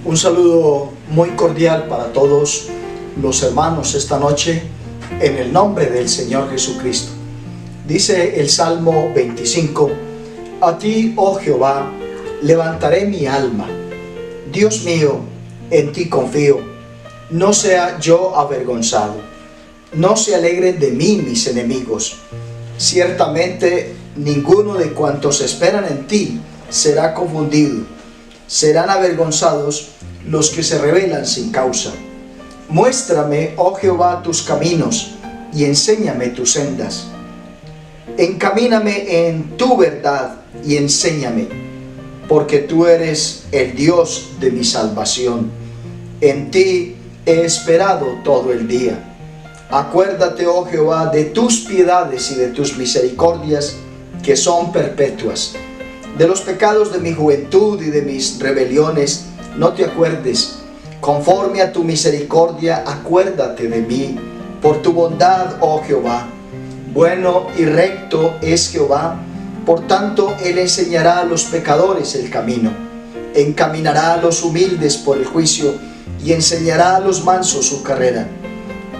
Un saludo muy cordial para todos los hermanos esta noche en el nombre del Señor Jesucristo. Dice el Salmo 25: A ti, oh Jehová, levantaré mi alma. Dios mío, en ti confío. No sea yo avergonzado. No se alegren de mí mis enemigos. Ciertamente ninguno de cuantos esperan en ti será confundido. Serán avergonzados los que se rebelan sin causa. Muéstrame, oh Jehová, tus caminos y enséñame tus sendas. Encamíname en tu verdad y enséñame, porque tú eres el Dios de mi salvación. En ti he esperado todo el día. Acuérdate, oh Jehová, de tus piedades y de tus misericordias, que son perpetuas. De los pecados de mi juventud y de mis rebeliones no te acuerdes. Conforme a tu misericordia, acuérdate de mí. Por tu bondad, oh Jehová. Bueno y recto es Jehová, por tanto Él enseñará a los pecadores el camino. Encaminará a los humildes por el juicio y enseñará a los mansos su carrera.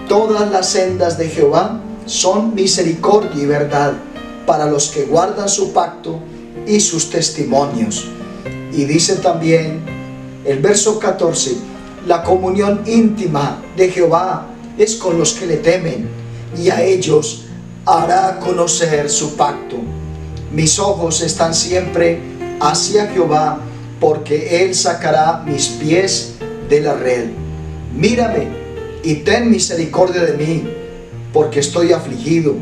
Todas las sendas de Jehová son misericordia y verdad para los que guardan su pacto y sus testimonios. Y dice también el verso 14: la comunión íntima de Jehová es con los que le temen, y a ellos hará conocer su pacto. Mis ojos están siempre hacia Jehová, porque Él sacará mis pies de la red. Mírame y ten misericordia de mí, porque estoy afligido.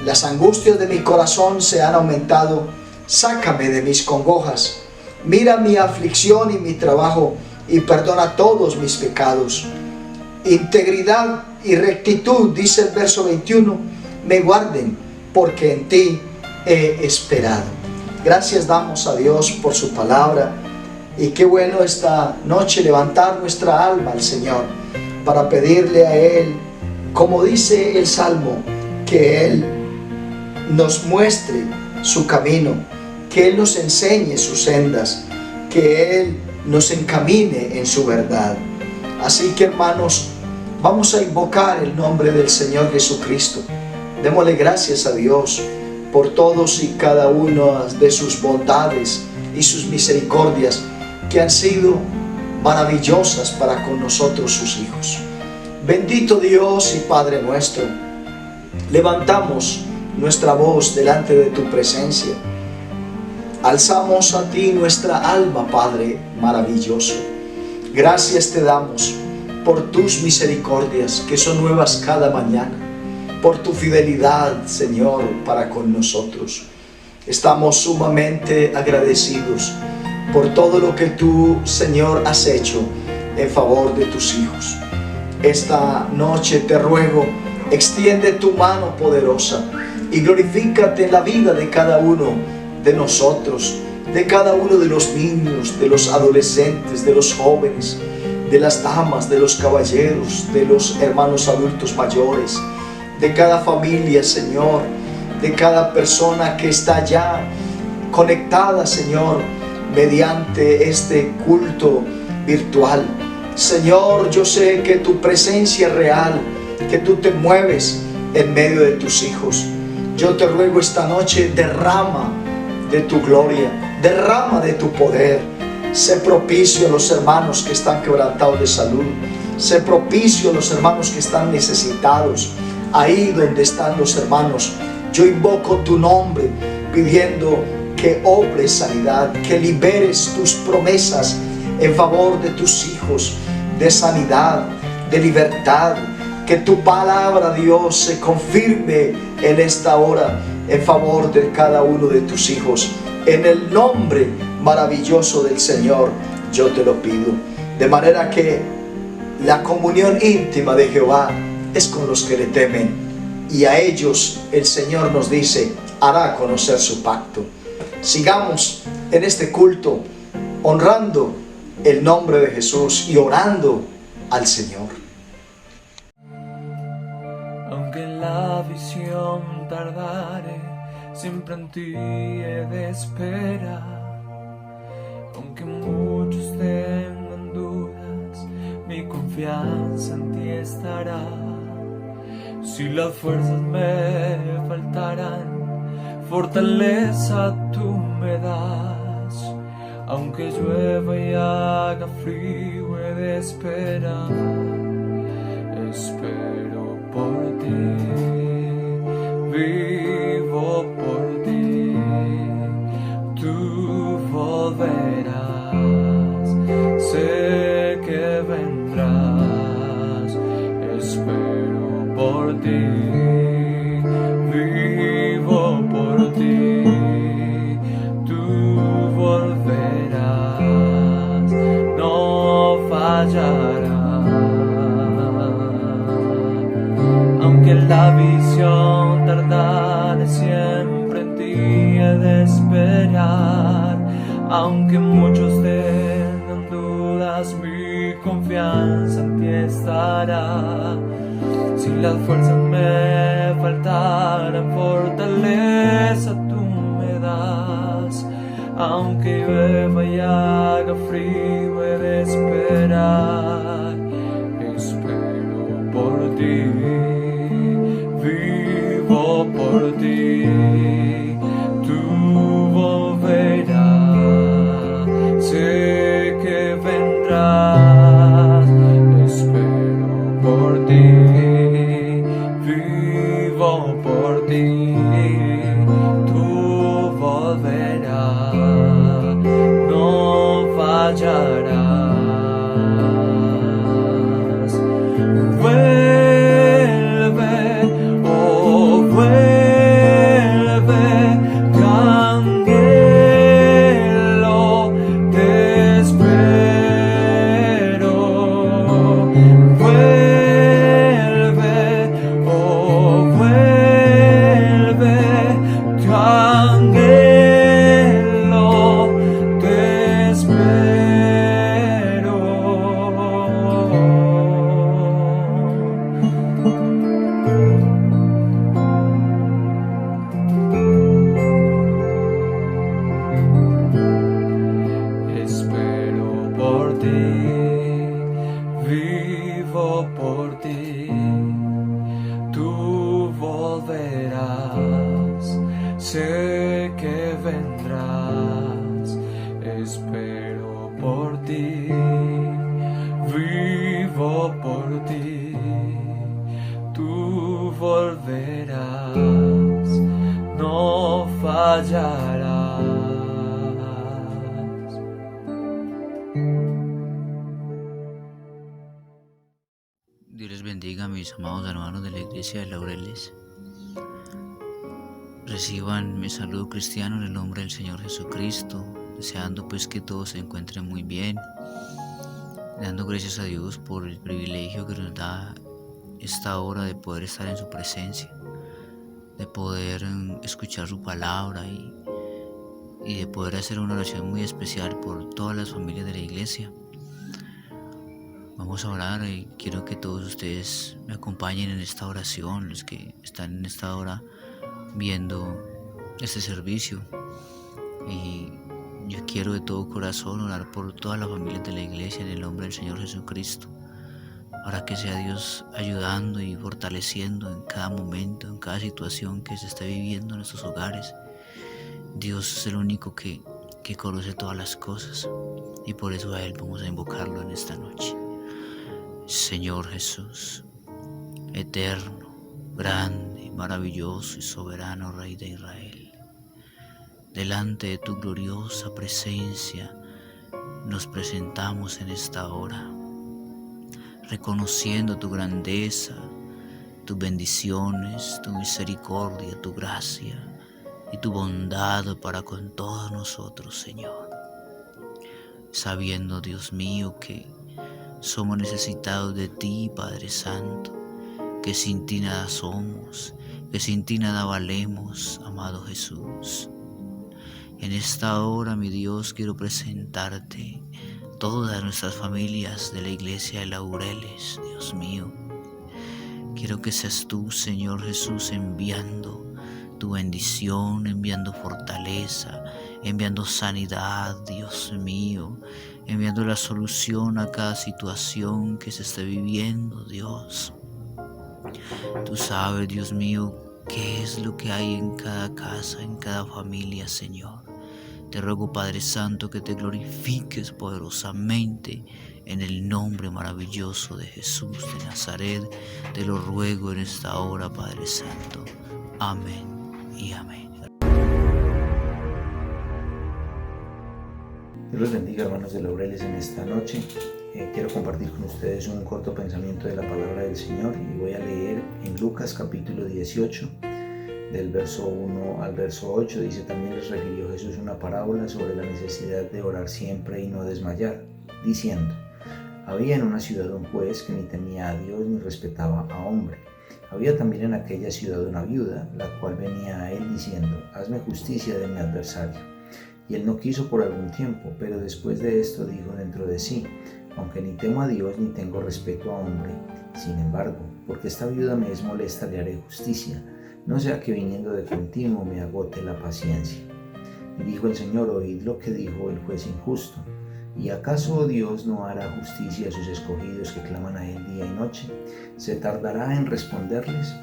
Las angustias de mi corazón se han aumentado. Sácame de mis congojas. Mira mi aflicción y mi trabajo, y perdona todos mis pecados. Integridad y rectitud, dice el verso 21, me guarden, porque en ti he esperado. Gracias damos a Dios por su palabra, y qué bueno esta noche levantar nuestra alma al Señor para pedirle a Él, como dice el Salmo, que Él nos muestre su camino, que Él nos enseñe sus sendas, que Él nos encamine en su verdad. Así que, hermanos, vamos a invocar el nombre del Señor Jesucristo. Démosle gracias a Dios por todos y cada una de sus bondades y sus misericordias que han sido maravillosas para con nosotros, sus hijos. Bendito Dios y Padre nuestro, levantamos nuestra voz delante de tu presencia. Alzamos a ti nuestra alma, Padre maravilloso. Gracias te damos por tus misericordias, que son nuevas cada mañana, por tu fidelidad, Señor, para con nosotros. Estamos sumamente agradecidos por todo lo que tú, Señor, has hecho en favor de tus hijos. Esta noche te ruego, extiende tu mano poderosa y glorifícate en la vida de cada uno de nosotros, de cada uno de los niños, de los adolescentes, de los jóvenes, de las damas, de los caballeros, de los hermanos adultos mayores, de cada familia, Señor, de cada persona que está ya conectada, Señor, mediante este culto virtual. Señor, yo sé que tu presencia es real, que tú te mueves en medio de tus hijos. Yo te ruego esta noche, derrama de tu gloria, derrama de tu poder. Sé propicio a los hermanos que están quebrantados de salud. Sé propicio a los hermanos que están necesitados. Ahí donde están los hermanos, yo invoco tu nombre, pidiendo que obres sanidad, que liberes tus promesas en favor de tus hijos, de sanidad, de libertad. Que tu palabra, Dios, se confirme en esta hora en favor de cada uno de tus hijos. En el nombre maravilloso del Señor, yo te lo pido. De manera que la comunión íntima de Jehová es con los que le temen, y a ellos el Señor nos dice, hará conocer su pacto. Sigamos en este culto honrando el nombre de Jesús y orando al Señor. Aunque la visión tardare, siempre en ti he de esperar. Aunque muchos tengan dudas, confianza en ti estará. Si las fuerzas me faltarán, fortaleza tú me das. Aunque llueva y haga frío, he de esperar. Espero por ti, vivo por ti. Tú volverás, sé que vendrás. Espero por ti, vivo por ti. Tú volverás, no fallarás. Aunque la visión tardare, siempre en ti he de esperar. Aunque muchos tengan dudas, mi confianza en ti estará. Si las fuerzas me faltaran, fortaleza tú me das. Aunque llueva y haga frío, he de esperar. Espero por ti, vivo por ti. Tú volverás, sé que vendrás. Espero por ti, vivo por ti. Tú volverás, no fallarás. Vuelve, oh vuelve, que anhelo, te espero. Vuelve, oh vuelve, que anhelo, te espero. Espero por ti, vivo por ti. Tú volverás, sé que vendrás. Espero por ti, vivo por ti. Tú volverás, no fallarás. Dios les bendiga, mis amados hermanos de la Iglesia de Laureles. Reciban mi saludo cristiano en el nombre del Señor Jesucristo, deseando pues que todos se encuentren muy bien, dando gracias a Dios por el privilegio que nos da esta hora de poder estar en su presencia, de poder escuchar su palabra y de poder hacer una oración muy especial por todas las familias de la iglesia. Vamos a orar y quiero que todos ustedes me acompañen en esta oración, los que están en esta hora viendo este servicio. Y yo quiero de todo corazón orar por todas las familias de la iglesia en el nombre del Señor Jesucristo, para que sea Dios ayudando y fortaleciendo en cada momento, en cada situación que se esté viviendo en nuestros hogares. Dios es el único que conoce todas las cosas, y por eso a Él vamos a invocarlo en esta noche. Señor Jesús, eterno, grande, maravilloso y soberano Rey de Israel, delante de tu gloriosa presencia nos presentamos en esta hora, reconociendo tu grandeza, tus bendiciones, tu misericordia, tu gracia y tu bondad para con todos nosotros, Señor. Sabiendo, Dios mío, que somos necesitados de ti, Padre Santo, que sin ti nada somos, que sin ti nada valemos, amado Jesús. En esta hora, mi Dios, quiero presentarte todas nuestras familias de la iglesia de Laureles, Dios mío. Quiero que seas tú, Señor Jesús, enviando tu bendición, enviando fortaleza, enviando sanidad, Dios mío, enviando la solución a cada situación que se esté viviendo, Dios. Tú sabes, Dios mío, qué es lo que hay en cada casa, en cada familia, Señor. Te ruego, Padre Santo, que te glorifiques poderosamente en el nombre maravilloso de Jesús de Nazaret. Te lo ruego en esta hora, Padre Santo. Amén y amén. Dios los bendiga, hermanos de Laureles, en esta noche. Quiero compartir con ustedes un corto pensamiento de la palabra del Señor y voy a leer en Lucas capítulo 18, del verso 1 al verso 8. Dice: también les refirió Jesús una parábola sobre la necesidad de orar siempre y no desmayar, diciendo: había en una ciudad un juez que ni temía a Dios ni respetaba a hombre. Había también en aquella ciudad una viuda, la cual venía a él diciendo: hazme justicia de mi adversario. Y él no quiso por algún tiempo, pero después de esto dijo dentro de sí: aunque ni temo a Dios ni tengo respeto a hombre, sin embargo, porque esta viuda me es molesta, le haré justicia, no sea que viniendo de continuo me agote la paciencia. Y dijo el Señor: oíd lo que dijo el juez injusto. ¿Y acaso Dios no hará justicia a sus escogidos que claman a él día y noche? ¿Se tardará en responderles?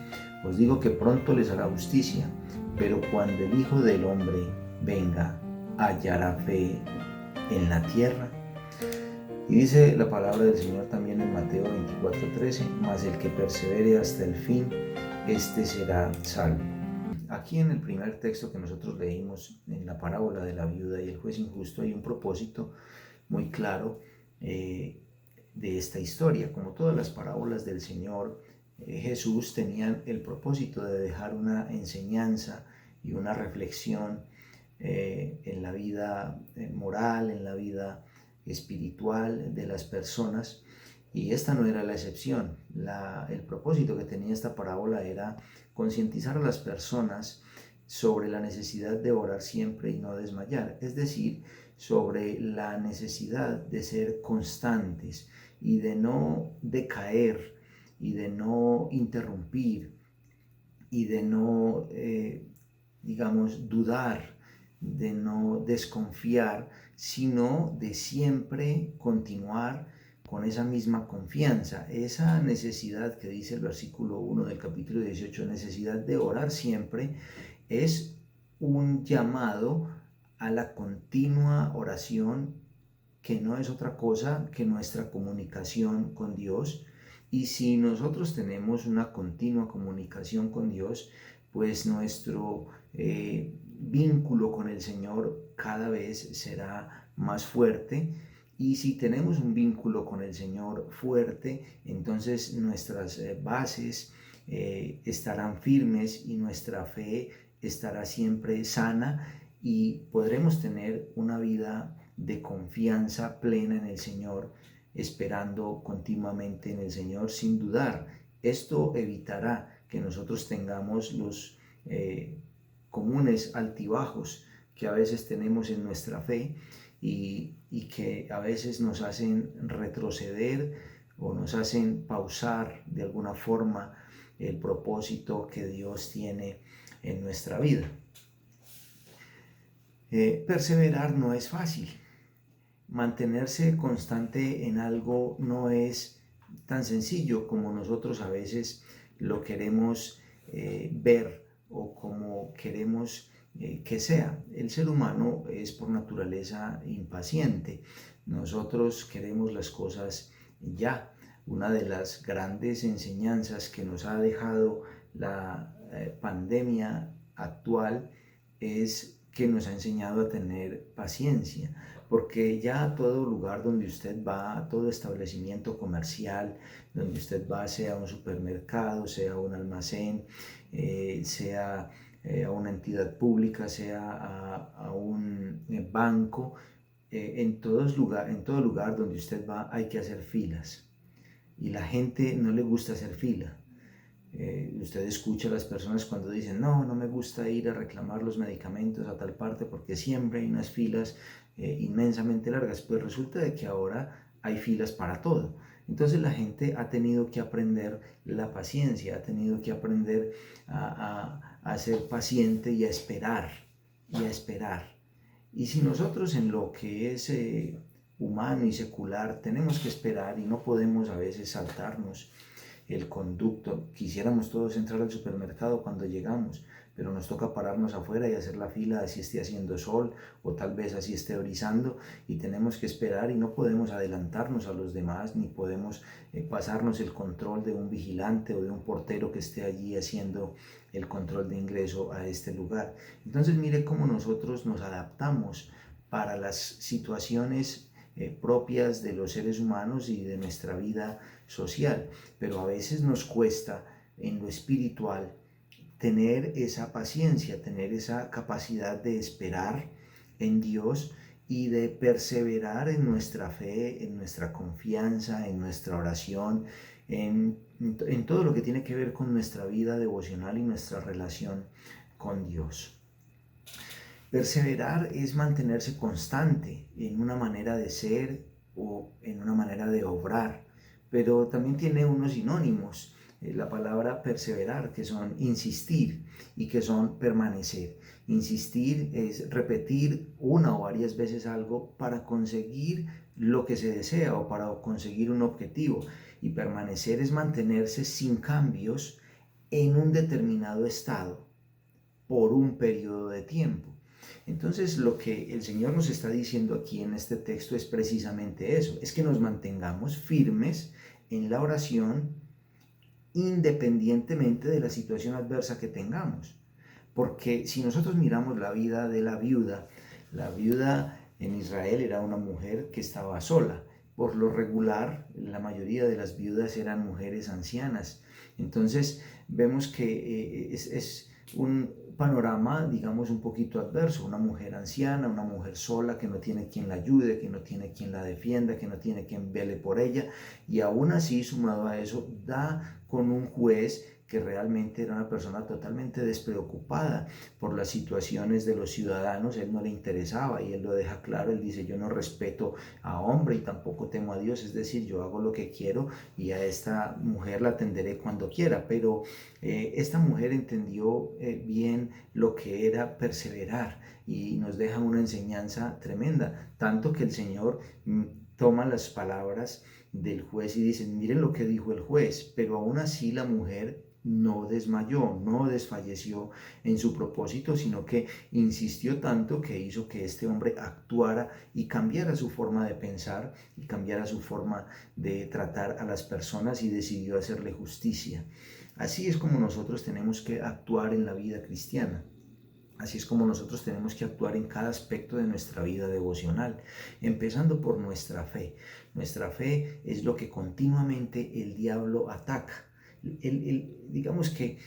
Os digo que pronto les hará justicia, pero cuando el Hijo del Hombre venga, ¿hallará fe en la tierra? Y dice la palabra del Señor también en Mateo 24:13: mas el que persevere hasta el fin, este será salvo. Aquí en el primer texto que nosotros leímos, en la parábola de la viuda y el juez injusto, hay un propósito muy claro de esta historia. Como todas las parábolas del Señor, Jesús tenían el propósito de dejar una enseñanza y una reflexión en la vida moral, en la vida espiritual de las personas, y esta no era la excepción. El propósito que tenía esta parábola era concientizar a las personas sobre la necesidad de orar siempre y no desmayar, es decir, sobre la necesidad de ser constantes y de no decaer y de no interrumpir y de no, dudar, de no desconfiar, sino de siempre continuar con esa misma confianza, esa necesidad que dice el versículo 1 del capítulo 18, necesidad de orar siempre, es un llamado a la continua oración, que no es otra cosa que nuestra comunicación con Dios. Y si nosotros tenemos una continua comunicación con Dios, pues nuestro vínculo con el Señor cada vez será más fuerte. Y si tenemos un vínculo con el Señor fuerte, entonces nuestras bases estarán firmes y nuestra fe estará siempre sana y podremos tener una vida de confianza plena en el Señor, esperando continuamente en el Señor sin dudar. Esto evitará que nosotros tengamos los comunes altibajos que a veces tenemos en nuestra fe y que a veces nos hacen retroceder o nos hacen pausar de alguna forma el propósito que Dios tiene en nuestra vida. Perseverar no es fácil. Mantenerse constante en algo no es tan sencillo como nosotros a veces lo queremos ver o como queremos que sea. El ser humano es por naturaleza impaciente. Nosotros queremos las cosas ya. Una de las grandes enseñanzas que nos ha dejado la pandemia actual es que nos ha enseñado a tener paciencia, porque ya a todo lugar donde usted va, a todo establecimiento comercial donde usted va, sea un supermercado, sea un almacén, sea a una entidad pública, sea a un banco, en todo lugar donde usted va hay que hacer filas y la gente no le gusta hacer fila. Usted escucha a las personas cuando dicen: no me gusta ir a reclamar los medicamentos a tal parte porque siempre hay unas filas inmensamente largas. Pues resulta de que ahora hay filas para todo. Entonces la gente ha tenido que aprender la paciencia, ha tenido que aprender a ser paciente y a esperar, Y si nosotros en lo que es humano y secular tenemos que esperar y no podemos a veces saltarnos el conducto, quisiéramos todos entrar al supermercado cuando llegamos, pero nos toca pararnos afuera y hacer la fila así esté haciendo sol o tal vez así esté brisando, y tenemos que esperar y no podemos adelantarnos a los demás ni podemos pasarnos el control de un vigilante o de un portero que esté allí haciendo el control de ingreso a este lugar. Entonces mire cómo nosotros nos adaptamos para las situaciones propias de los seres humanos y de nuestra vida social, pero a veces nos cuesta en lo espiritual tener esa paciencia, tener esa capacidad de esperar en Dios y de perseverar en nuestra fe, en nuestra confianza, en nuestra oración, en todo lo que tiene que ver con nuestra vida devocional y nuestra relación con Dios. Perseverar es mantenerse constante en una manera de ser o en una manera de obrar, pero también tiene unos sinónimos, la palabra perseverar, que son insistir y que son permanecer. Insistir es repetir una o varias veces algo para conseguir lo que se desea o para conseguir un objetivo, y permanecer es mantenerse sin cambios en un determinado estado por un periodo de tiempo. Entonces lo que el Señor nos está diciendo aquí en este texto es precisamente eso, es que nos mantengamos firmes en la oración independientemente de la situación adversa que tengamos. Porque si nosotros miramos la vida de la viuda en Israel era una mujer que estaba sola. Por lo regular, la mayoría de las viudas eran mujeres ancianas. Entonces vemos que es un panorama, digamos, un poquito adverso. Una mujer anciana, una mujer sola que no tiene quien la ayude, que no tiene quien la defienda, que no tiene quien vele por ella. Y aún así, sumado a eso, da con un juez que realmente era una persona totalmente despreocupada por las situaciones de los ciudadanos. Él no le interesaba y él lo deja claro. Él dice: yo no respeto a hombre y tampoco temo a Dios, es decir, yo hago lo que quiero y a esta mujer la atenderé cuando quiera. Pero esta mujer entendió bien lo que era perseverar y nos deja una enseñanza tremenda, tanto que el Señor toma las palabras del juez y dice: miren lo que dijo el juez, pero aún así la mujer no desmayó, no desfalleció en su propósito, sino que insistió tanto que hizo que este hombre actuara y cambiara su forma de pensar y cambiara su forma de tratar a las personas, y decidió hacerle justicia. Así es como nosotros tenemos que actuar en la vida cristiana. Así es como nosotros tenemos que actuar en cada aspecto de nuestra vida devocional, empezando por nuestra fe. Nuestra fe es lo que continuamente el diablo ataca. Digamos que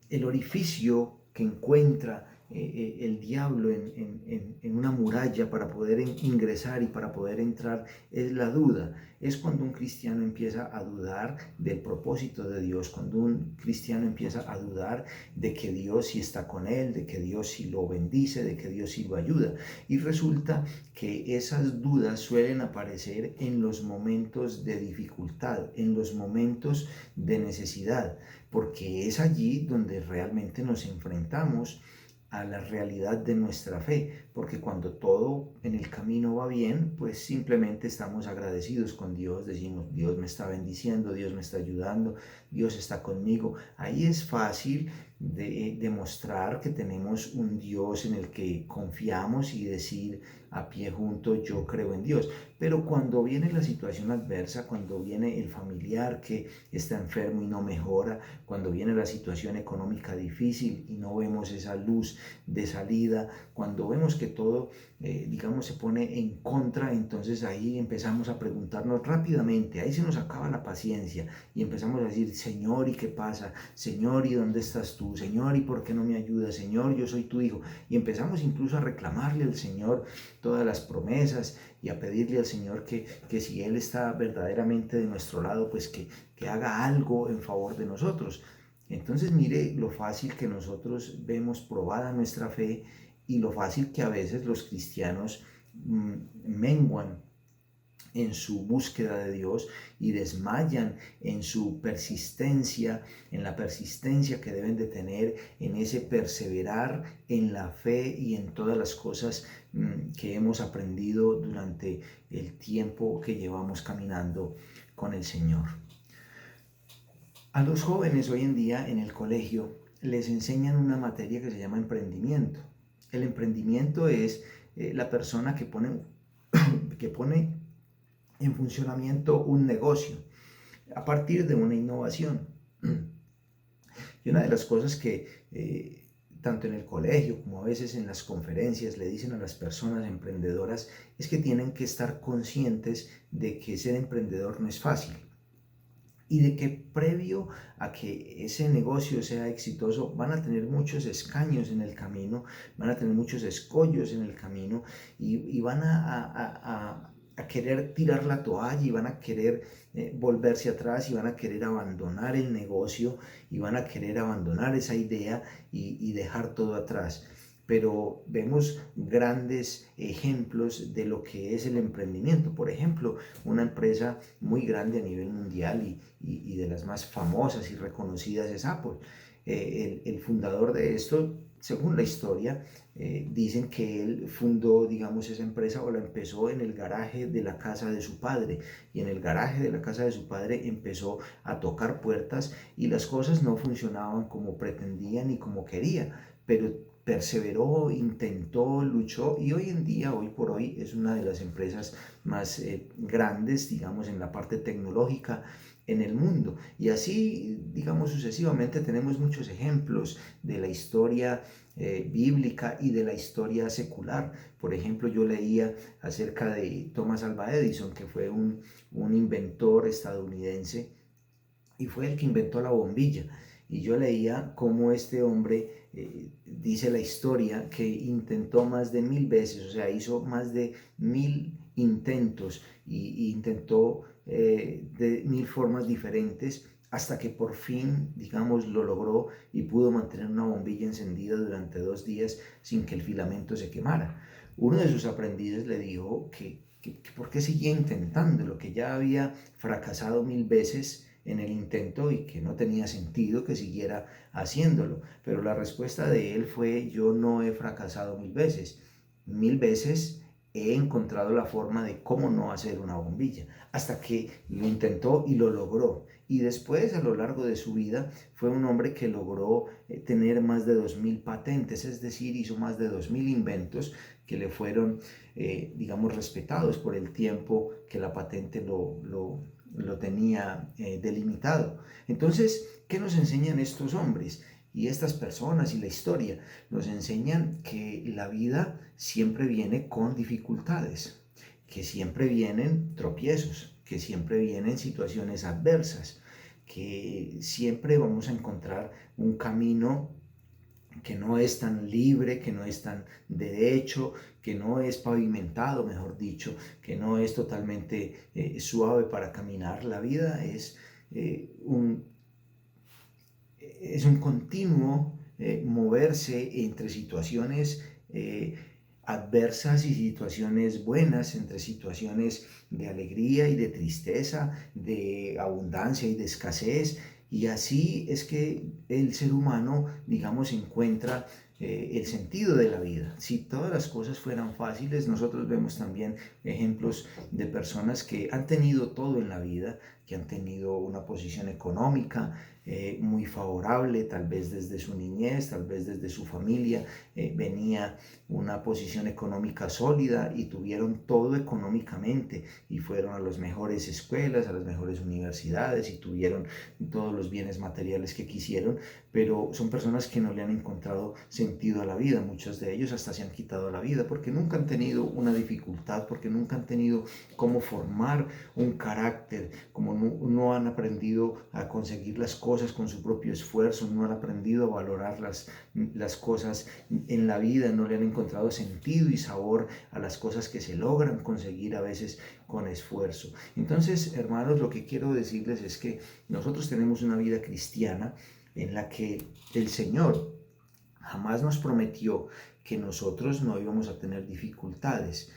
el orificio que encuentra el diablo en una muralla para poder ingresar y para poder entrar es la duda. Es cuando un cristiano empieza a dudar del propósito de Dios, cuando un cristiano empieza a dudar de que Dios sí está con él, de que Dios sí lo bendice, de que Dios sí lo ayuda. Y resulta que esas dudas suelen aparecer en los momentos de dificultad, en los momentos de necesidad, porque es allí donde realmente nos enfrentamos a la realidad de nuestra fe, porque cuando todo en el camino va bien, pues simplemente estamos agradecidos con Dios, decimos: Dios me está bendiciendo, Dios me está ayudando, Dios está conmigo. Ahí es fácil de demostrar que tenemos un Dios en el que confiamos y decir a pie junto: yo creo en Dios. Pero cuando viene la situación adversa, cuando viene el familiar que está enfermo y no mejora, cuando viene la situación económica difícil y no vemos esa luz de salida, cuando vemos que todo, digamos, se pone en contra, entonces ahí empezamos a preguntarnos rápidamente, ahí se nos acaba la paciencia y empezamos a decir: Señor, ¿y qué pasa? Señor, ¿y dónde estás tú? Señor, ¿y por qué no me ayudas? Señor, yo soy tu hijo. Y empezamos incluso a reclamarle al Señor todas las promesas y a pedirle al Señor que si Él está verdaderamente de nuestro lado, pues que haga algo en favor de nosotros. Entonces mire lo fácil que nosotros vemos probada nuestra fe y lo fácil que a veces los cristianos menguan en su búsqueda de Dios y desmayan en su persistencia, en la persistencia que deben de tener, en ese perseverar en la fe y en todas las cosas que hemos aprendido durante el tiempo que llevamos caminando con el Señor. A los jóvenes hoy en día en el colegio les enseñan una materia que se llama emprendimiento. El emprendimiento es la persona que pone en funcionamiento un negocio a partir de una innovación. Y una de las cosas que tanto en el colegio como a veces en las conferencias le dicen a las personas emprendedoras es que tienen que estar conscientes de que ser emprendedor no es fácil y de que previo a que ese negocio sea exitoso van a tener muchos escaños en el camino, van a tener muchos escollos en el camino y van a querer tirar la toalla y van a querer volverse atrás y van a querer abandonar el negocio y van a querer abandonar esa idea y dejar todo atrás. Pero vemos grandes ejemplos de lo que es el emprendimiento. Por ejemplo, una empresa muy grande a nivel mundial y de las más famosas y reconocidas es Apple. El fundador de esto, según la historia, dicen que él fundó, digamos, esa empresa o la empezó en el garaje de la casa de su padre, y en el garaje de la casa de su padre empezó a tocar puertas y las cosas no funcionaban como pretendía ni como quería, pero perseveró, intentó, luchó y hoy en día, hoy por hoy, es una de las empresas más grandes, digamos, en la parte tecnológica en el mundo. Y así, digamos, sucesivamente tenemos muchos ejemplos de la historia bíblica y de la historia secular. Por ejemplo, yo leía acerca de Thomas Alva Edison, que fue un inventor estadounidense y fue el que inventó la bombilla. Y yo leía cómo este hombre, dice la historia, que intentó más de 1000 veces, o sea, hizo más de 1000 intentos y intentó de 1000 formas diferentes hasta que por fin, digamos, lo logró y pudo mantener una bombilla encendida durante 2 días sin que el filamento se quemara. Uno de sus aprendices le dijo que por qué seguía intentándolo, que ya había fracasado 1000 veces en el intento y que no tenía sentido que siguiera haciéndolo. Pero la respuesta de él fue: yo no he fracasado 1000 veces. 1000 veces he encontrado la forma de cómo no hacer una bombilla, hasta que lo intentó y lo logró. Y después, a lo largo de su vida, fue un hombre que logró tener más de 2000 patentes, es decir, hizo más de 2000 inventos que le fueron, digamos, respetados por el tiempo que la patente lo tenía delimitado. Entonces, ¿qué nos enseñan estos hombres y estas personas y la historia? Nos enseñan que la vida siempre viene con dificultades, que siempre vienen tropiezos, que siempre vienen situaciones adversas, que siempre vamos a encontrar un camino que no es tan libre, que no es tan derecho, que no es pavimentado, mejor dicho, que no es totalmente suave para caminar. La vida es un continuo moverse entre situaciones adversas y situaciones buenas, entre situaciones de alegría y de tristeza, de abundancia y de escasez. Y así es que el ser humano, digamos, encuentra el sentido de la vida. Si todas las cosas fueran fáciles, nosotros vemos también ejemplos de personas que han tenido todo en la vida, que han tenido una posición económica muy favorable, tal vez desde su niñez, tal vez desde su familia, venía una posición económica sólida y tuvieron todo económicamente y fueron a las mejores escuelas, a las mejores universidades y tuvieron todos los bienes materiales que quisieron, pero son personas que no le han encontrado sentido a la vida. Muchos de ellos hasta se han quitado la vida porque nunca han tenido una dificultad, porque nunca han tenido cómo formar un carácter, como no han aprendido a conseguir las cosas con su propio esfuerzo, no han aprendido a valorar las cosas en la vida, no le han encontrado sentido y sabor a las cosas que se logran conseguir a veces con esfuerzo. Entonces, hermanos, lo que quiero decirles es que nosotros tenemos una vida cristiana en la que el Señor jamás nos prometió que nosotros no íbamos a tener dificultades.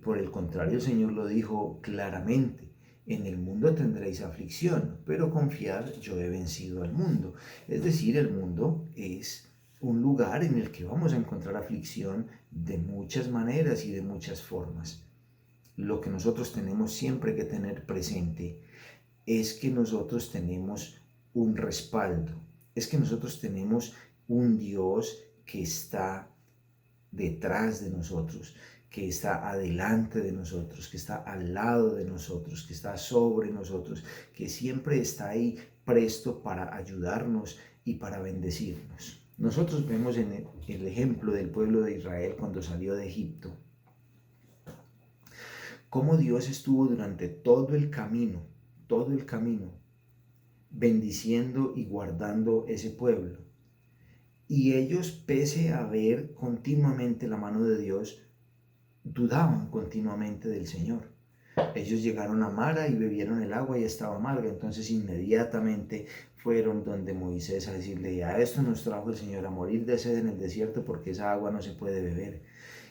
Por el contrario, el Señor lo dijo claramente: en el mundo tendréis aflicción, pero confiad, yo he vencido al mundo. Es decir, el mundo es un lugar en el que vamos a encontrar aflicción de muchas maneras y de muchas formas. Lo que nosotros tenemos siempre que tener presente es que nosotros tenemos un respaldo, es que nosotros tenemos un Dios que está detrás de nosotros, que está adelante de nosotros, que está al lado de nosotros, que está sobre nosotros, que siempre está ahí presto para ayudarnos y para bendecirnos. Nosotros vemos en el ejemplo del pueblo de Israel cuando salió de Egipto, cómo Dios estuvo durante todo el camino, bendiciendo y guardando ese pueblo. Y ellos, pese a ver continuamente la mano de Dios, dudaban continuamente del Señor. Ellos llegaron a Mara y bebieron el agua y estaba amarga. Entonces inmediatamente fueron donde Moisés a decirle: a esto nos trajo el Señor, a morir de sed en el desierto, porque esa agua no se puede beber.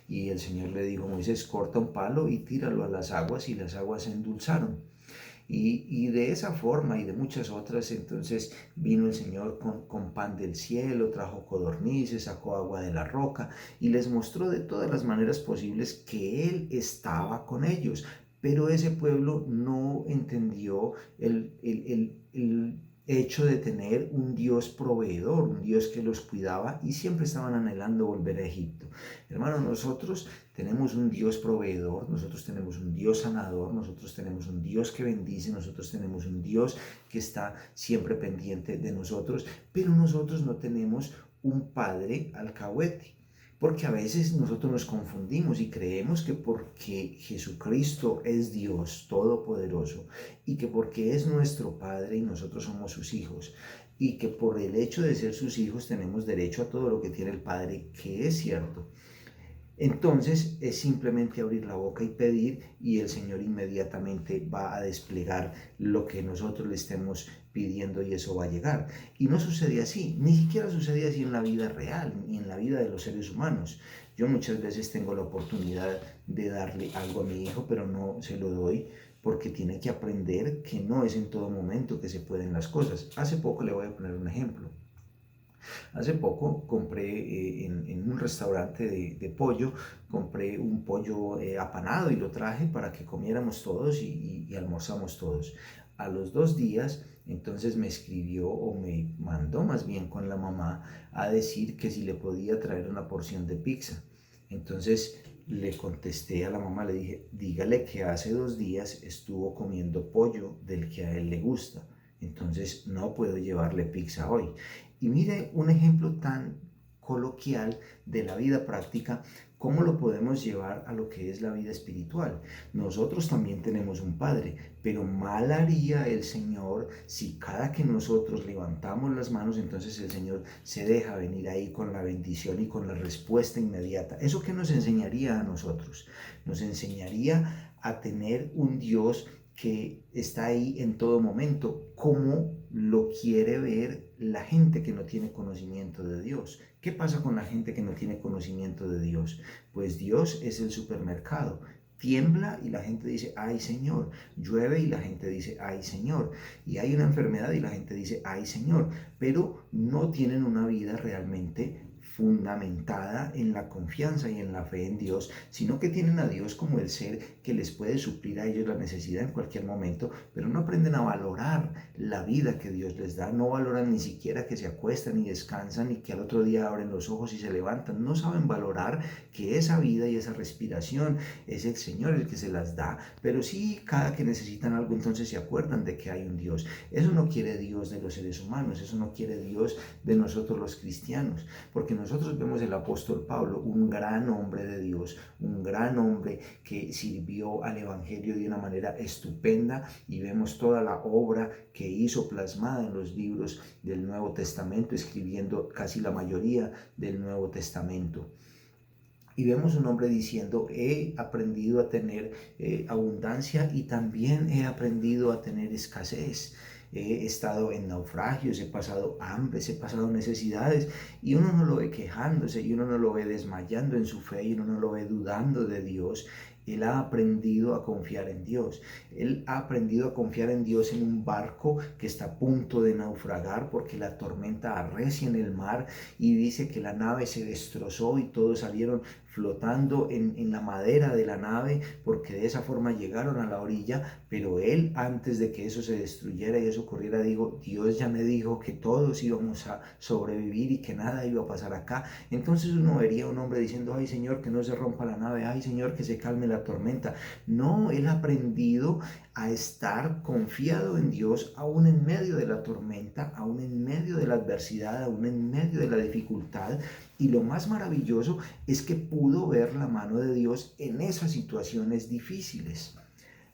Y el Señor le dijo: Moisés, corta un palo y tíralo a las aguas, y las aguas se endulzaron. Y de esa forma y de muchas otras, entonces vino el Señor con pan del cielo, trajo codornices, sacó agua de la roca y les mostró de todas las maneras posibles que Él estaba con ellos. Pero ese pueblo no entendió el hecho de tener un Dios proveedor, un Dios que los cuidaba, y siempre estaban anhelando volver a Egipto. Hermano, nosotros tenemos un Dios proveedor, nosotros tenemos un Dios sanador, nosotros tenemos un Dios que bendice, nosotros tenemos un Dios que está siempre pendiente de nosotros, pero nosotros no tenemos un Padre alcahuete. Porque a veces nosotros nos confundimos y creemos que porque Jesucristo es Dios Todopoderoso y que porque es nuestro Padre y nosotros somos sus hijos, y que por el hecho de ser sus hijos tenemos derecho a todo lo que tiene el Padre, que es cierto. Entonces es simplemente abrir la boca y pedir, y el Señor inmediatamente va a desplegar lo que nosotros le estemos pidiendo, y eso va a llegar. Y no sucede así, ni siquiera sucede así en la vida real, ni en la vida de los seres humanos. Yo muchas veces tengo la oportunidad de darle algo a mi hijo, pero no se lo doy porque tiene que aprender que no es en todo momento que se pueden las cosas. Hace poco le voy a poner un ejemplo. Hace poco compré en un restaurante de pollo, compré un pollo apanado y lo traje para que comiéramos todos y almorzamos todos. A los 2 días, entonces me escribió, o me mandó más bien con la mamá, a decir que si le podía traer una porción de pizza. Entonces le contesté a la mamá, le dije: dígale que hace 2 días estuvo comiendo pollo del que a él le gusta, entonces no puedo llevarle pizza hoy. Y mire un ejemplo tan coloquial de la vida práctica, cómo lo podemos llevar a lo que es la vida espiritual. Nosotros también tenemos un Padre, pero mal haría el Señor si cada que nosotros levantamos las manos, entonces el Señor se deja venir ahí con la bendición y con la respuesta inmediata. ¿Eso qué nos enseñaría a nosotros? Nos enseñaría a tener un Dios que está ahí en todo momento, como lo quiere ver la gente que no tiene conocimiento de Dios. ¿Qué pasa con la gente que no tiene conocimiento de Dios? Pues Dios es el supermercado. Tiembla y la gente dice: ay Señor. Llueve y la gente dice: ay Señor. Y hay una enfermedad y la gente dice: ay Señor. Pero no tienen una vida realmente fundamentada en la confianza y en la fe en Dios, sino que tienen a Dios como el ser que les puede suplir a ellos la necesidad en cualquier momento, pero no aprenden a valorar la vida que Dios les da, no valoran ni siquiera que se acuestan y descansan y que al otro día abren los ojos y se levantan, no saben valorar que esa vida y esa respiración es el Señor el que se las da, pero sí cada que necesitan algo entonces se acuerdan de que hay un Dios. Eso no quiere Dios de los seres humanos, eso no quiere Dios de nosotros los cristianos, porque nosotros vemos el apóstol Pablo, un gran hombre de Dios, un gran hombre que sirvió al evangelio de una manera estupenda, y vemos toda la obra que hizo plasmada en los libros del Nuevo Testamento, escribiendo casi la mayoría del Nuevo Testamento. Y vemos un hombre diciendo: he aprendido a tener abundancia y también he aprendido a tener escasez. He estado en naufragios, he pasado hambres, he pasado necesidades, y uno no lo ve quejándose, y uno no lo ve desmayando en su fe, y uno no lo ve dudando de Dios. Él ha aprendido a confiar en Dios. Él ha aprendido a confiar en Dios en un barco que está a punto de naufragar porque la tormenta arrecia en el mar, y dice que la nave se destrozó y todos salieron flotando en la madera de la nave, porque de esa forma llegaron a la orilla. Pero él, antes de que eso se destruyera y eso ocurriera, dijo: Dios ya me dijo que todos íbamos a sobrevivir y que nada iba a pasar acá. Entonces uno vería a un hombre diciendo: ay, Señor, que no se rompa la nave, ay, Señor, que se calme la tormenta. No, él ha aprendido a estar confiado en Dios aún en medio de la tormenta, aún en medio de la adversidad, aún en medio de la dificultad. Y lo más maravilloso es que pudo ver la mano de Dios en esas situaciones difíciles.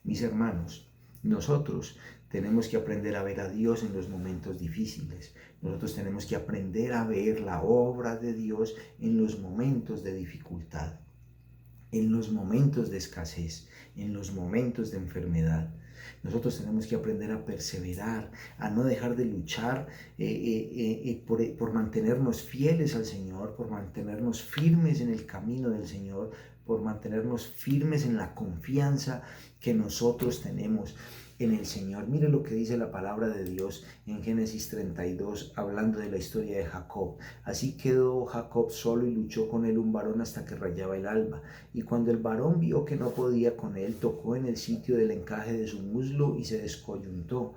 Mis hermanos, nosotros tenemos que aprender a ver a Dios en los momentos difíciles. Nosotros tenemos que aprender a ver la obra de Dios en los momentos de dificultad, en los momentos de escasez, en los momentos de enfermedad. Nosotros tenemos que aprender a perseverar, a no dejar de luchar por mantenernos fieles al Señor, por mantenernos firmes en el camino del Señor, por mantenernos firmes en la confianza que nosotros tenemos en el Señor. Mire lo que dice la palabra de Dios en Génesis 32, hablando de la historia de Jacob. Así quedó Jacob solo y luchó con él un varón hasta que rayaba el alba. Y cuando el varón vio que no podía con él, tocó en el sitio del encaje de su muslo y se descoyuntó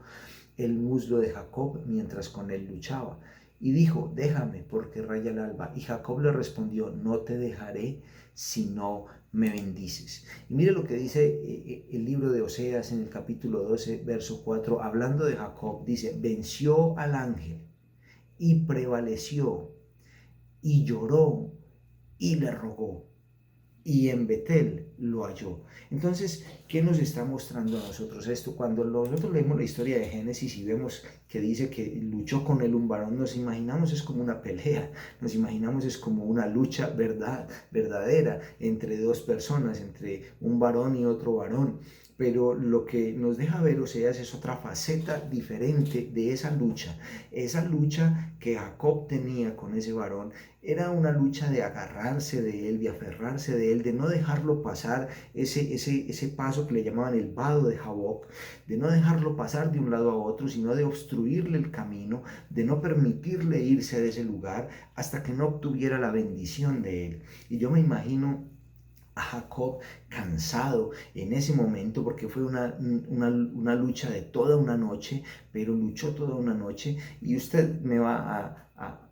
el muslo de Jacob mientras con él luchaba. Y dijo: déjame, porque raya el alba. Y Jacob le respondió: no te dejaré si no me bendices. Y mire lo que dice el libro de Oseas en el capítulo 12, verso 4, hablando de Jacob. Dice: venció al ángel y prevaleció y lloró y le rogó, y en Betel lo halló. Entonces, ¿qué nos está mostrando a nosotros esto? Cuando nosotros leemos la historia de Génesis y vemos que dice que luchó con él un varón, nos imaginamos es como una pelea, nos imaginamos es como una lucha verdadera entre dos personas, entre un varón y otro varón. Pero lo que nos deja ver Oseas es otra faceta diferente de esa lucha. Esa lucha que Jacob tenía con ese varón era una lucha de agarrarse de él, de aferrarse de él, de no dejarlo pasar ese paso que le llamaban el vado de Jaboc, de no dejarlo pasar de un lado a otro, sino de obstruirle el camino, de no permitirle irse de ese lugar hasta que no obtuviera la bendición de él. Y yo me imagino a Jacob cansado en ese momento, porque fue una lucha de toda una noche, pero luchó toda una noche. Y usted me va a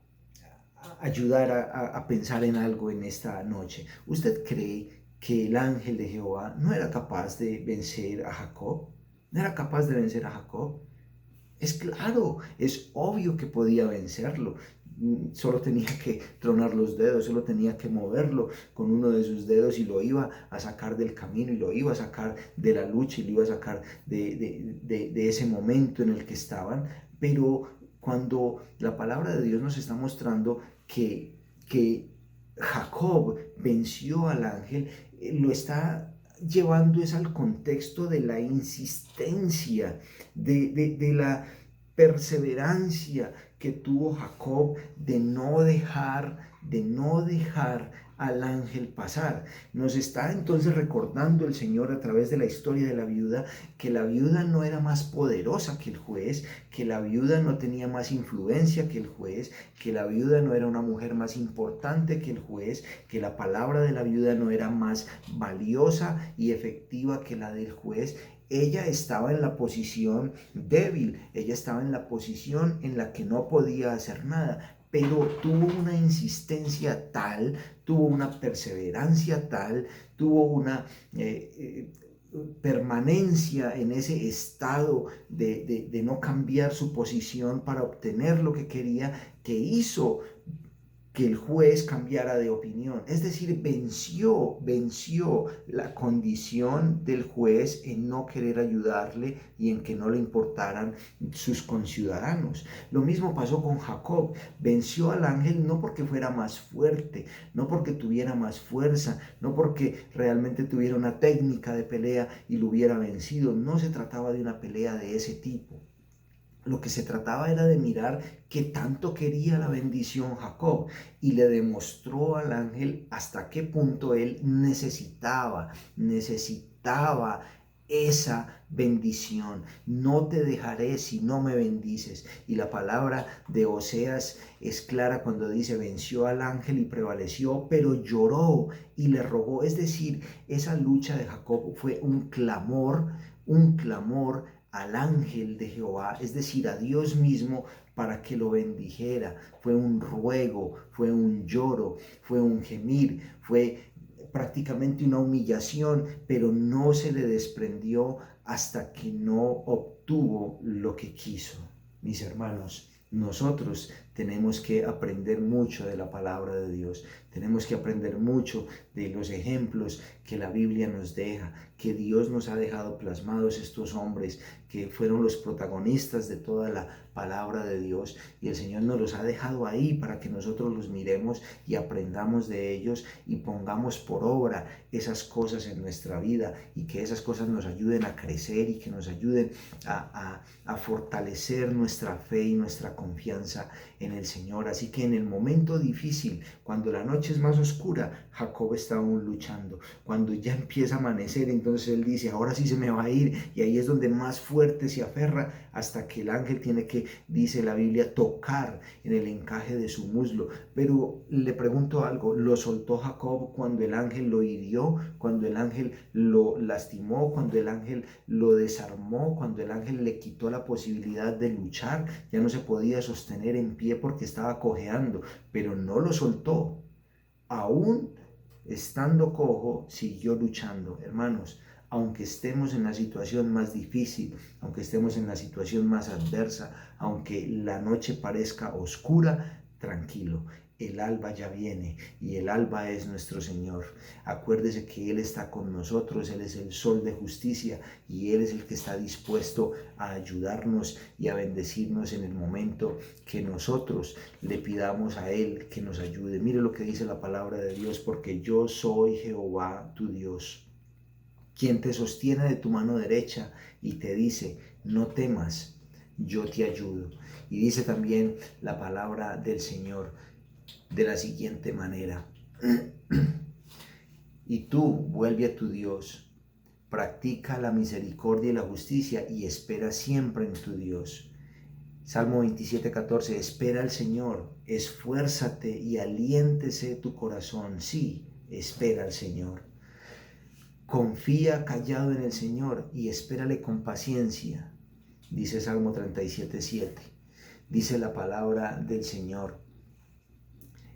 ayudar a pensar en algo en esta noche. ¿Usted cree que el ángel de Jehová no era capaz de vencer a Jacob? ¿No era capaz de vencer a Jacob? Es claro, es obvio que podía vencerlo. Solo tenía que tronar los dedos, solo tenía que moverlo con uno de sus dedos y lo iba a sacar del camino, y lo iba a sacar de la lucha, y lo iba a sacar de ese momento en el que estaban. Pero cuando la palabra de Dios nos está mostrando que Jacob venció al ángel, lo está llevando es al contexto de la insistencia, de la perseverancia que tuvo Jacob de no dejar al ángel pasar. Nos está entonces recordando el Señor a través de la historia de la viuda que la viuda no era más poderosa que el juez, que la viuda no tenía más influencia que el juez, que la viuda no era una mujer más importante que el juez, que la palabra de la viuda no era más valiosa y efectiva que la del juez. Ella estaba en la posición débil, ella estaba en la posición en la que no podía hacer nada, pero tuvo una insistencia tal, tuvo una perseverancia tal, tuvo una permanencia en ese estado de no cambiar su posición para obtener lo que quería, que hizo que el juez cambiara de opinión. Es decir, venció la condición del juez en no querer ayudarle y en que no le importaran sus conciudadanos. Lo mismo pasó con Jacob. Venció al ángel no porque fuera más fuerte, no porque tuviera más fuerza, no porque realmente tuviera una técnica de pelea y lo hubiera vencido. No se trataba de una pelea de ese tipo. Lo que se trataba era de mirar qué tanto quería la bendición Jacob, y le demostró al ángel hasta qué punto él necesitaba esa bendición. No te dejaré si no me bendices. Y la palabra de Oseas es clara cuando dice: venció al ángel y prevaleció, pero lloró y le rogó. Es decir, esa lucha de Jacob fue un clamor al ángel de Jehová, es decir, a Dios mismo, para que lo bendijera. Fue un ruego, fue un lloro, fue un gemir, fue prácticamente una humillación, pero no se le desprendió hasta que no obtuvo lo que quiso. Mis hermanos, nosotros tenemos que aprender mucho de la palabra de Dios, tenemos que aprender mucho de los ejemplos que la Biblia nos deja, que Dios nos ha dejado plasmados, estos hombres que fueron los protagonistas de toda la palabra de Dios, y el Señor nos los ha dejado ahí para que nosotros los miremos y aprendamos de ellos y pongamos por obra esas cosas en nuestra vida, y que esas cosas nos ayuden a crecer y que nos ayuden a fortalecer nuestra fe y nuestra confianza en el Señor. Así que en el momento difícil, cuando la noche es más oscura, Jacob está aún luchando. Cuando ya empieza a amanecer, entonces él dice: ahora sí se me va a ir, y ahí es donde más fuerte se aferra, hasta que el ángel tiene que, dice la Biblia, tocar en el encaje de su muslo. Pero le pregunto algo: ¿lo soltó Jacob cuando el ángel lo hirió, cuando el ángel lo lastimó, cuando el ángel lo desarmó, cuando el ángel le quitó la posibilidad de luchar? Ya no se podía sostener en pie porque estaba cojeando, pero no lo soltó. Aún estando cojo, siguió luchando. Hermanos, aunque estemos en la situación más difícil, aunque estemos en la situación más adversa, aunque la noche parezca oscura, tranquilo, el alba ya viene, y el alba es nuestro Señor. Acuérdese que Él está con nosotros, Él es el sol de justicia, y Él es el que está dispuesto a ayudarnos y a bendecirnos en el momento que nosotros le pidamos a Él que nos ayude. Mire lo que dice la palabra de Dios: porque yo soy Jehová tu Dios, quien te sostiene de tu mano derecha y te dice: no temas, yo te ayudo. Y dice también la palabra del Señor de la siguiente manera: y tú vuelve a tu Dios, practica la misericordia y la justicia, y espera siempre en tu Dios. Salmo 27:14: espera al Señor, esfuérzate y aliéntese tu corazón. Sí, espera al Señor. Confía callado en el Señor y espérale con paciencia. Dice Salmo 37:7. Dice la palabra del Señor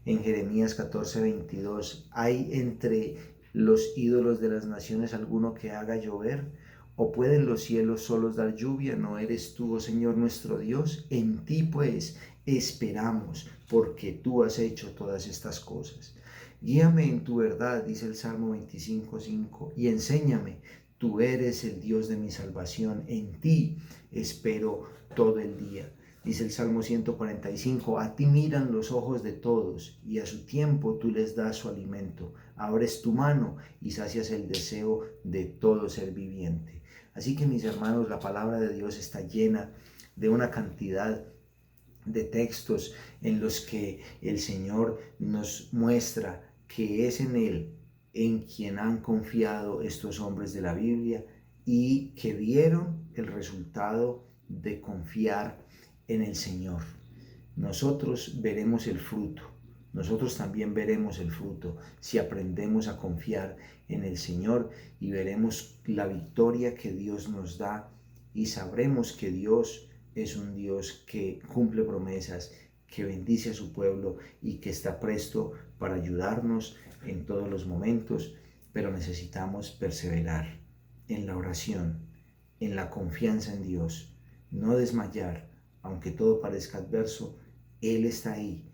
en Jeremías 14:22: ¿hay entre los ídolos de las naciones alguno que haga llover? ¿O pueden los cielos solos dar lluvia? ¿No eres tú, oh Señor, nuestro Dios? En ti pues esperamos, porque tú has hecho todas estas cosas. Guíame en tu verdad, dice el Salmo 25:5, y enséñame. Tú eres el Dios de mi salvación, en ti espero todo el día. Dice el Salmo 145: a ti miran los ojos de todos, y a su tiempo tú les das su alimento. Abres tu mano y sacias el deseo de todo ser viviente. Así que, mis hermanos, la palabra de Dios está llena de una cantidad de textos en los que el Señor nos muestra que es en Él en quien han confiado estos hombres de la Biblia, y que vieron el resultado de confiar en el Señor. Nosotros veremos el fruto, nosotros también veremos el fruto si aprendemos a confiar en el Señor, y veremos la victoria que Dios nos da, y sabremos que Dios es un Dios que cumple promesas, que bendice a su pueblo y que está presto para ayudarnos en todos los momentos. Pero necesitamos perseverar en la oración, en la confianza en Dios, no desmayar. Aunque todo parezca adverso, Él está ahí.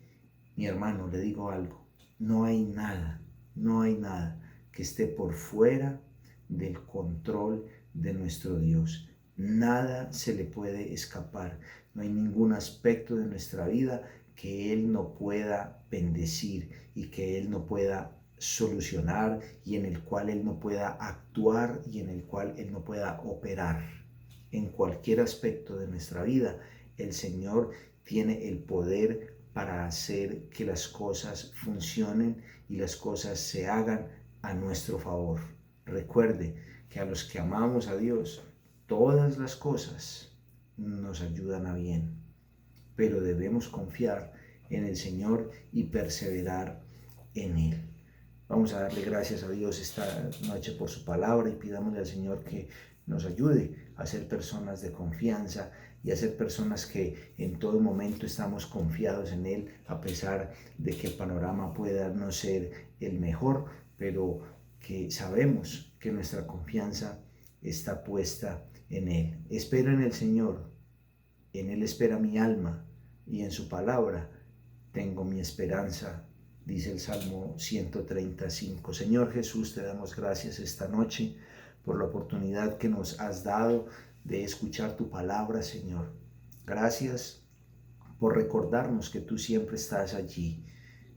Mi hermano, le digo algo: no hay nada que esté por fuera del control de nuestro Dios. Nada se le puede escapar. No hay ningún aspecto de nuestra vida que Él no pueda bendecir y que Él no pueda solucionar, y en el cual Él no pueda actuar, y en el cual Él no pueda operar. En cualquier aspecto de nuestra vida, El Señor tiene el poder para hacer que las cosas funcionen y las cosas se hagan a nuestro favor. Recuerde que a los que amamos a Dios, todas las cosas nos ayudan a bien, pero debemos confiar en el Señor y perseverar en Él. Vamos a darle gracias a Dios esta noche por su palabra y pidámosle al Señor que nos ayude a ser personas de confianza y a ser personas que en todo momento estamos confiados en Él, a pesar de que el panorama pueda no ser el mejor, pero que sabemos que nuestra confianza está puesta en Él. Espero en el Señor, en Él espera mi alma y en su palabra tengo mi esperanza, dice el Salmo 135. Señor Jesús, te damos gracias esta noche por la oportunidad que nos has dado de escuchar tu palabra, Señor. Gracias por recordarnos que tú siempre estás allí,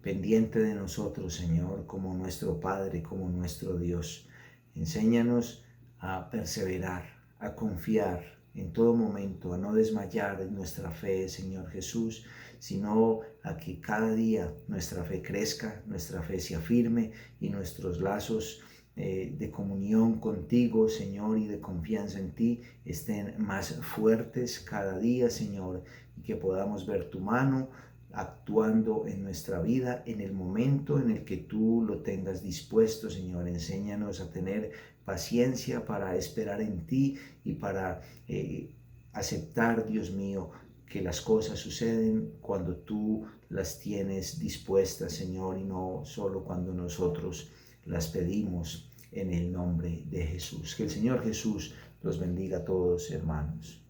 pendiente de nosotros, Señor, como nuestro Padre, como nuestro Dios. Enséñanos a perseverar, a confiar en todo momento, a no desmayar en nuestra fe, Señor Jesús, sino a que cada día nuestra fe crezca, nuestra fe se afirme y nuestros lazos de comunión contigo, Señor, y de confianza en ti estén más fuertes cada día, Señor, y que podamos ver tu mano actuando en nuestra vida en el momento en el que tú lo tengas dispuesto, Señor. Enséñanos a tener paciencia para esperar en ti y para aceptar, Dios mío, que las cosas suceden cuando tú las tienes dispuestas, Señor, y no solo cuando nosotros las pedimos en el nombre de Jesús. Que el Señor Jesús los bendiga a todos, hermanos.